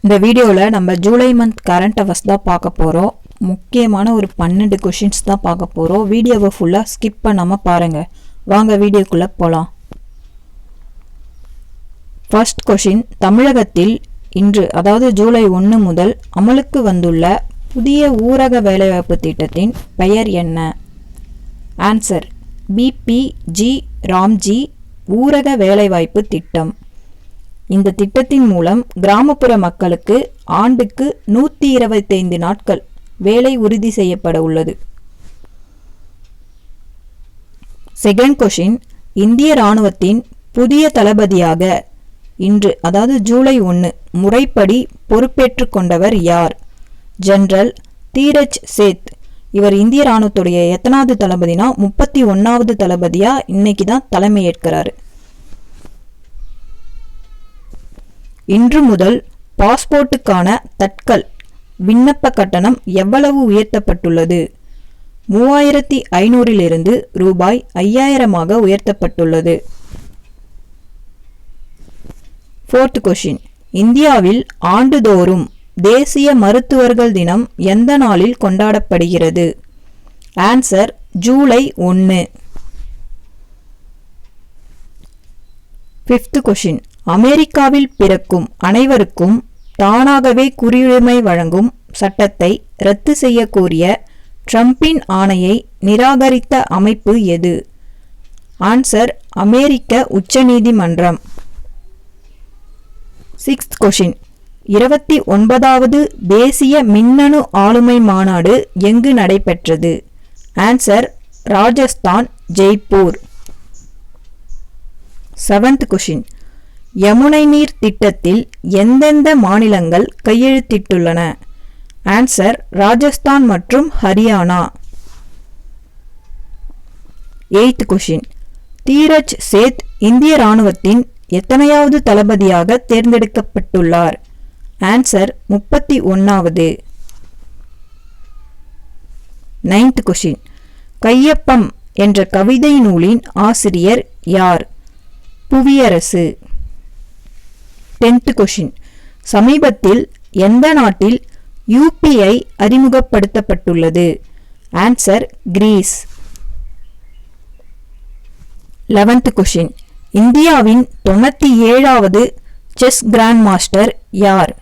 இந்த வீடியோவில் நம்ம ஜூலை மந்த் கரண்ட் அவர்ஸ் தான் பார்க்க போகிறோம். முக்கியமான ஒரு 12 கொஷின்ஸ் தான் பார்க்க போகிறோம். வீடியோவை ஃபுல்லாக ஸ்கிப் பண்ணாமல் பாருங்கள். வாங்க வீடியோக்குள்ளே போகலாம். ஃபர்ஸ்ட் கொஷின், தமிழகத்தில் இன்று அதாவது ஜூலை 1 முதல் அமலுக்கு வந்துள்ள புதிய ஊரக வேலைவாய்ப்பு திட்டத்தின் பெயர் என்ன? ஆன்சர் பிபிஜி ராம்ஜி ஊரக வேலைவாய்ப்பு திட்டம். இந்த திட்டத்தின் மூலம் கிராமப்புற மக்களுக்கு ஆண்டுக்கு 125 நாட்கள் வேலை உறுதி செய்யப்பட உள்ளது. செகண்ட் கொஷின், இந்திய இராணுவத்தின் புதிய தளபதியாக இன்று அதாவது ஜூலை 1 முறைப்படி பொறுப்பேற்று கொண்டவர் யார்? ஜெனரல் தீரஜ் சேத். இவர் இந்திய இராணுவத்துடைய எத்தனாவது தளபதினா 31வது தளபதியா இன்னைக்கு தான் தலைமை ஏற்கிறாரு. இன்று முதல் பாஸ்போர்ட்டுக்கான தட்கல் விண்ணப்ப கட்டணம் எவ்வளவு உயர்த்தப்பட்டுள்ளது? 3500 ரூபாய் 5000 உயர்த்தப்பட்டுள்ளது. ஃபோர்த் கொஷின், இந்தியாவில் ஆண்டுதோறும் தேசிய மருத்துவர்கள் தினம் எந்த நாளில் கொண்டாடப்படுகிறது? ஆன்சர் ஜூலை 1. ஃபிஃப்த் கொஷின், அமெரிக்காவில் பிறக்கும் அனைவருக்கும் தானாகவே குடியுரிமை வழங்கும் சட்டத்தை ரத்து செய்ய கோரிய ட்ரம்பின் ஆணையை நிராகரித்த அமைப்பு எது? ஆன்சர் அமெரிக்க உச்சநீதிமன்றம். சிக்ஸ்த் கொஷின், 29வது தேசிய மின்னணு ஆளுமை மாநாடு எங்கு நடைபெற்றது? Answer Rajasthan, Jaipur. Seventh question, Yamuna நீர் திட்டத்தில் எந்தெந்த மாநிலங்கள் கையெழுத்திட்டுள்ளன? ஆன்சர் ராஜஸ்தான் மற்றும் ஹரியானா. எய்த் கொஷின், தீரஜ் சேத் இந்திய இராணுவத்தின் எத்தனையாவது தளபதியாக தேர்ந்தெடுக்கப்பட்டுள்ளார்? ஆன்சர் 31வது. நைன்த் கொஷின், கையப்பம் என்ற கவிதை நூலின் ஆசிரியர் யார்? புவியரசு. 10th கொஷின், சமீபத்தில் எந்த நாட்டில் UPI அறிமுகப்படுத்தப்பட்டுள்ளது? Answer Greece. 11th கொஷின், இந்தியாவின் 97வது செஸ் கிராண்ட் மாஸ்டர் யார்?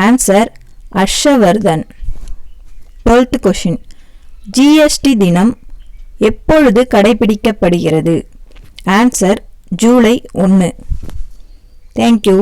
Answer Harshvardhan. 12th question, GST தினம் எப்பொழுது கடைபிடிக்கப்படுகிறது? ஆன்சர் ஜூலை 1. தேங்க்யூ.